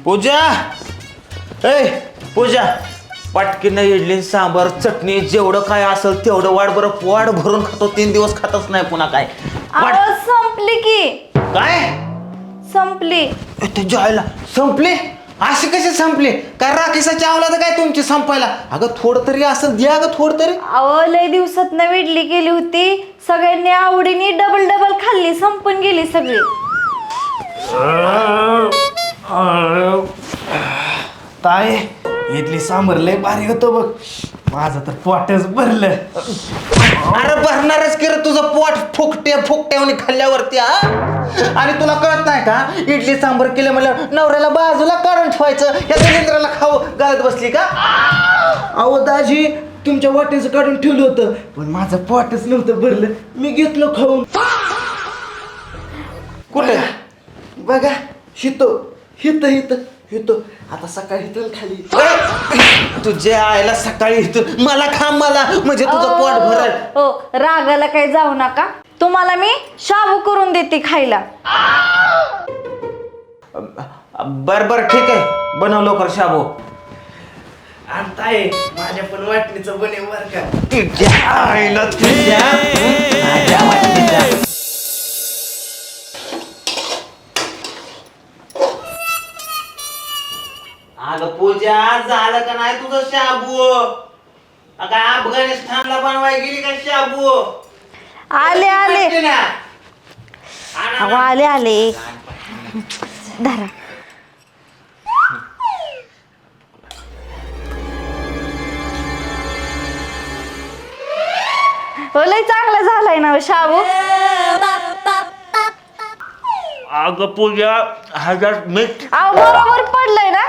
पूजा ए पूजा पटकीनं इडली सांबार चटणी जेवढं काय असेल तेवढं वाढ बरं पोट भरून खातो 3 दिवस खातच नाही पुन्हा काय संपली की काय संपली त्याच्या आईला संपले अशी कशी संपली काय राखीचा चावला तर काय तुमची संपायला अगं थोडं तरी असं द्या अगं थोडं तरी अहो लय दिवसात इडली केली होती सगळ्यांनी आवडीने डबल डबल खाल्ली संपून गेली सगळी ताई इडली सांबर लय भारी होतं बघ माझं तर पोटच भरलं अरे भरणारच की रे तुझं पोट फुकट्याने खाल्ल्यावरती आणि तुला कळत नाही का इडली सांबर केलं म्हणलं नवऱ्याला बाजूला काढून ठेवायचं या दलिंद्राला खाऊ घालत बसली का अहो दाजी तुमच्या वाटेचं काढून ठेवलं होतं पण माझं पोटच नव्हतं भरलं मी घेतलं खाऊन कुठे बघा हितो हितो आता सकाळी हिथून खाली तुझ्या आईला सकाळी इथून मला खा मला म्हणजे तुझं पोट भरल हो रागाला काही जाऊ नका तुम्हाला मी शाबू करून देते खायला बर ठीक आहे बनव लवकर शाबू आणताय माझ्या पण वाटणीचं बने बर का तुझ्या आईला तुझ्या वाटणीच्या. अगं पूजा झालं का नाही तुझं शाबू अगं अफगाणिस्तानला बनवाय गेली का शाबू आले अहो आले धरा लय चांगला झालाय ना शाबू अगं पूजा हजार मीठ अहो बरोबर पडलंय ना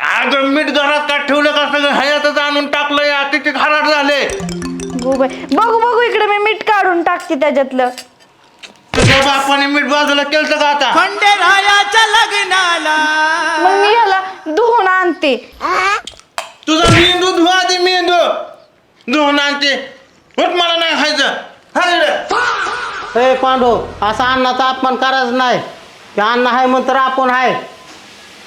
अगं मीठ घरात का ठेवलं का सगळं हयातच आणून टाकलंय किती खराब झाले बघू इकडे मी मीठ काढून टाकते त्याच्यातलं तुझ्या बापाने मीठ बाजूला केलं का आता खंडेरायाच्या लग्नाला मग मी ह्याला धुवून आणते तुझा मेंदू धुवा आधी मेंदू धुवून आणते उठ मला नाही खायचं ए पांडू असा अन्नाचा अपमान करायचा नाही ते अन्न आहे म्हणतर आपण आहे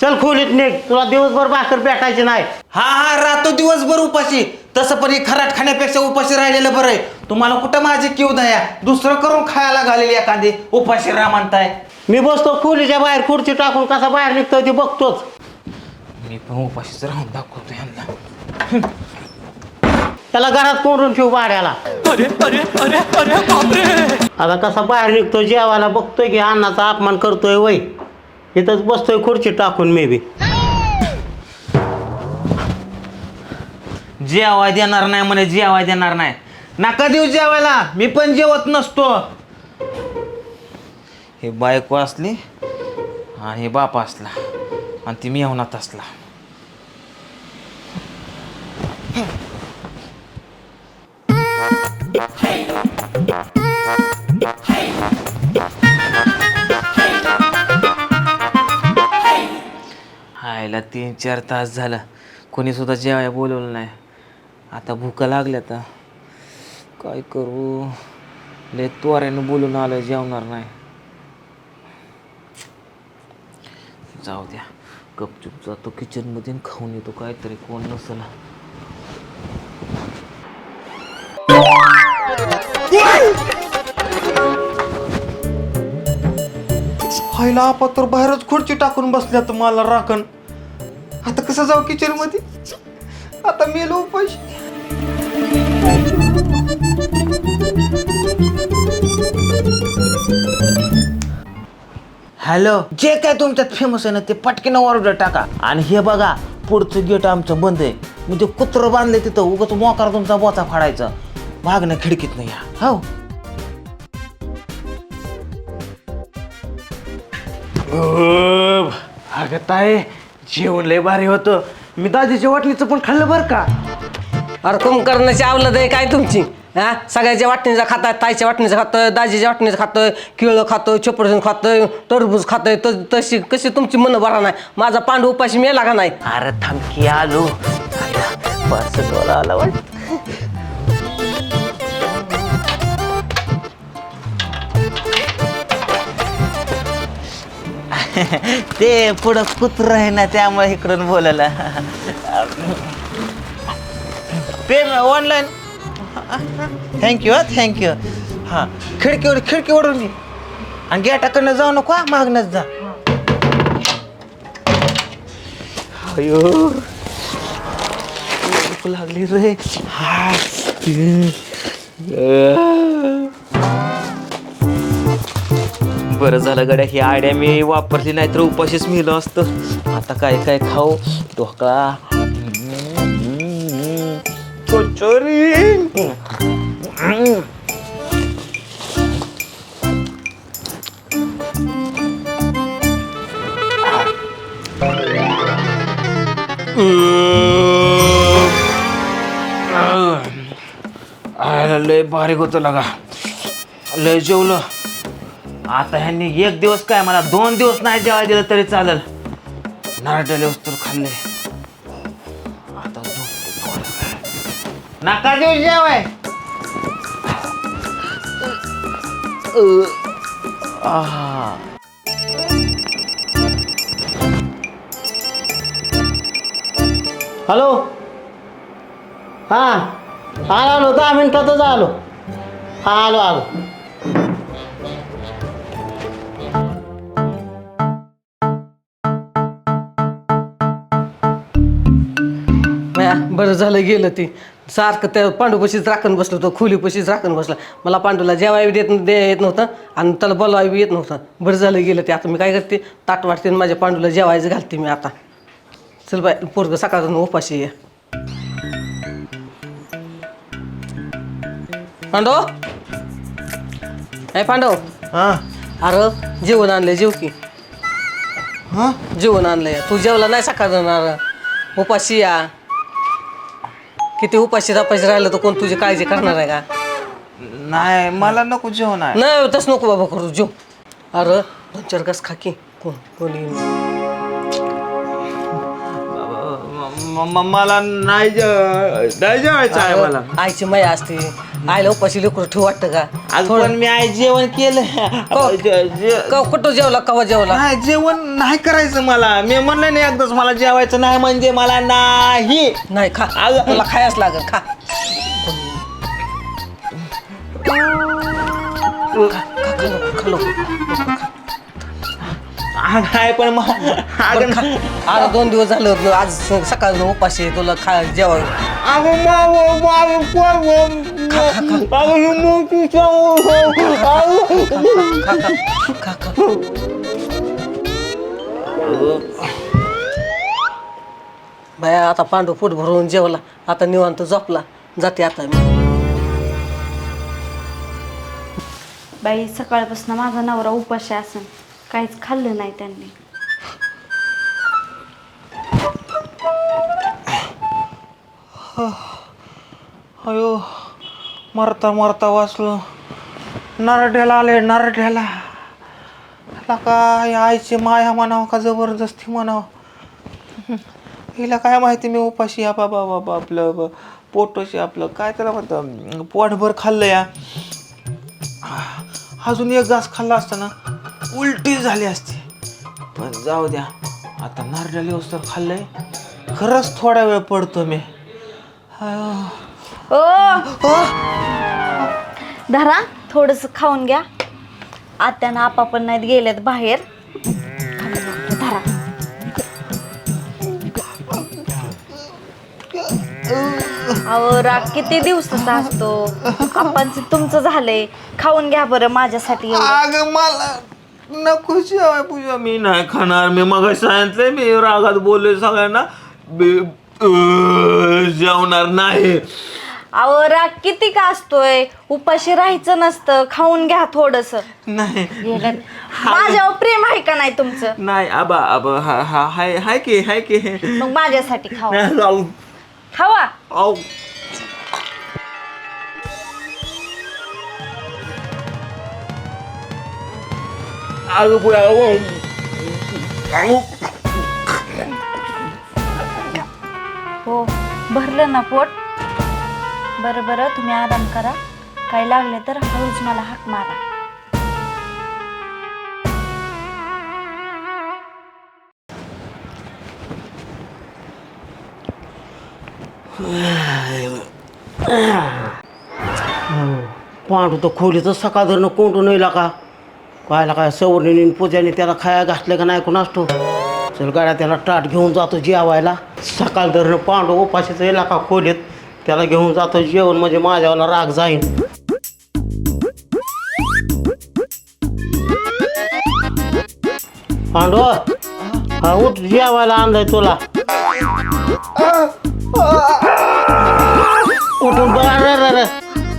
चल खोलीत निघ तुला दिवसभर भाकर भेटायची नाही हा राहतो दिवसभर उपाशी तसं पण हे खराट खाण्यापेक्षा उपाशी राहिलेलं बरं आहे तुम्हाला कुठं माझी किव द्या दुसरं करून खायला घालेली एखादी उपाशी राहा म्हणताय मी बसतो खोलीच्या बाहेर खुर्ची टाकून कसा बाहेर निघतोय ते बघतोच मी पण उपाशीच राहून दाखवतो यांना त्याला घरात कोंडून ठेवू भाड्याला आता कसा बाहेर निघतोय जेवायला बघतोय की अन्नाचा अपमान करतोय वय इथंच बसतोय खुर्ची टाकून मे बी जेवाय देणार नाही म्हणे जेवाय देणार नाही नका देऊ जेवायला मी पण जेवत नसतो हे बायको असली आणि हे बाप असला आणि ती मेहनात असला हायला 3-4 तास झालं कोणी सुद्धा जेवाय बोलवलं नाही आता भूक लागल्या तर काय करू लय त्वऱ्यानं बोलून आलं जेवणार नाही जाऊ द्या गपचूप जातो किचनमध्ये खाऊन येतो काहीतरी कोण नसला हायला आपा तर बाहेरच खुर्ची टाकून बसल्या तर मला राखण आता कसं जाऊ किचन मध्ये आता मेलो उपाशी हॅलो जे काय तुमच्यात फेमस आहे ना ते पटकीनं ऑर्डर टाका आणि हे बघा पुढचं गेट आमचं बंद आहे म्हणजे कुत्रं बांधलंय तिथं उगाच मोकार तुमचा बोचा फाडायचा मागणं खिडकीत नाही हो अगं ताई जेवण लय भारी होतं मी दाजीच्या वाटणीचं पण खाल्लं बरं का अरे कुंभकर्णाची आवलद आहे काय तुमची हा सगळ्याच्या वाटणीचा खाताय ताईच्या वाटणीचं खातोय दाजीच्या वाटणीचं खातोय केळं खातोय चपरसून खातोय टरबूज खातोय तशी कशी तुमची मन बरा नाही माझा पांडू उपाशी मेला का नाही अरे थमकी आलो पार्सल आला वाटत ते पुढं कुत्र आहे ना त्यामुळे इकडून बोलायला पे ऑनलाईन थँक्यू थँक्यू हां खिडकीवरून ये आणि गेटाकडनं जाऊ नको हा, मागणंच जा अयो भूक लागली रे हा बरं झालं गड्या ही आयडिया मी वापरली नाही तर उपाशीच मिळलं असतं आता काय काय खाऊ ढोकळा कचोरी लय बारीक होतं लगा लय जेवलं आता ह्यांनी एक दिवस काय मला 2 दिवस नाही जेवायला दिलं तरी चालेल नारळाले वस्तू खाल्ले आता नका देऊ जेवाय हॅलो हां आलो 10 मिनिटातच आलो हां आलो बया बरं झालं गेलं ते सारखं त्या पांडूपाशीच राखण बसलो होतो खोलीपाशीच राखण बसला मला पांडूला जेवाय येत नव्हतं आणि त्याला बोलवाय येत नव्हतं बरं झालं गेलं ते आता मी काय करते ताट वाटते माझ्या पांडूला जेवायचं घालते मी आता चल बाय पोरगं सकाळचं उपाशी आहे पांडव ए पांडव हां अरे जेवण आणलंय जेव की हां जेवण आणलंय तू जेवला नाही सकाळ उपाशी या किती उपाशी रापाशी राहिलं तर कोण तुझी काळजी करणार आहे का नाही मला नको जेवण आहे नाही तसं नको बाबा करू जेव अरे 2-4 घास खा की कोणी मला नाही जेवायचं आहे मला आईची माया असते आईला उपाशी लेकरू ठेवू वाटतं का आज पण मी आई जेवण केलं कुठं जेवला कवा जेवला नाही जेवण नाही करायचं मला मी म्हणलं नाही एकदाच मला जेवायचं नाही म्हणजे मला नाही नाही खा तुला खायच लागेल खा आहे पण अरे 2 दिवस झालं होतं आज सकाळ उपाशी आहे, तुला खा जेवा खा खा बाया आता पांडू पोट भरून जेवला आता निवांत झोपला जाते आता मी बाई सकाळपासून माझा नवरा उपाशी असन काहीच खाल्लं नाही त्यांनी अयो मरता मरता वाचलो नरड्याला आले नरड्याला काय आईची माया म्हणावं का जबरदस्ती म्हणावं हिला काय माहिती मी उपाशी या बाबा बाबा आपलं पोटोशी आपलं काय त्याला म्हणतं पोटभर खाल्लं या अजून एक घास खाल्ला असताना उलटी झाली असती पण जाऊ द्या आता नारळाली वस्तू खाल्लंय खरंच थोडा वेळ पडतो मी ओ धरा थोडस खाऊन घ्या आत्यानं आपा पण नाहीत गेलेत बाहेर धरा अहो राग किती दिवसाचा असतो आपण तुमचं झालंय खाऊन घ्या बरं माझ्यासाठी एवढं. अगं मला नको जेवाय पूजा मी नाही खाणार मी मग सांगितलंय मी रागात बोलले सगळ्यांना जेवणार नाही अहो राग किती का असतोय उपाशी राहायचं नसतं खाऊन घ्या थोडस नाही माझ्यावर प्रेम आहे का नाही तुमचं नाही आबा आबा हा हा हाय हाय की मग माझ्यासाठी खावा नाही जाऊ. खावा आऊ. अगं पुढे हो भरलं ना पोट बरं बरं तुम्ही आराम करा काही लागले तर हळूच मला हाक मारा पांडू तर खोलीचं सकाळ धरणं कोंडून येईल का कायला काय सवर्णीने पूजाने त्याला खाया घातलं का नाही कोण असतो चल गाड्या त्याला ताट घेऊन जातो जेवायला सकाळ धरणं पांडू उपाशीचं येईल का खोलीत त्याला घेऊन जातो जेवण म्हणजे माझ्यावाला राग जाईन पांडू हा उठ जेवायला आणलंय तुला उठून बस अरे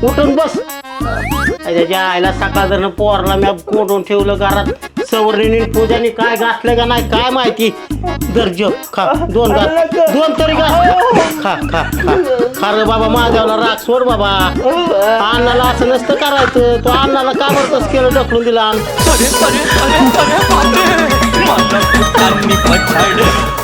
उठून बस त्याच्या आईला सकाळ जर पोरला मी कोंडून ठेवलं घरात सवर्णीने पूजाने काय घातलं का नाही काय माहिती दर्ज खा दोन तरी खा खा खा खा रे बाबा माझ्याला राग सोड बाबा अण्णाला असं नसतं करायचं तो अण्णाला का बरतच केलं ढकलून दिला अरे अरे अरे अरे बापरे माझ्या पुतांनी पछाडलं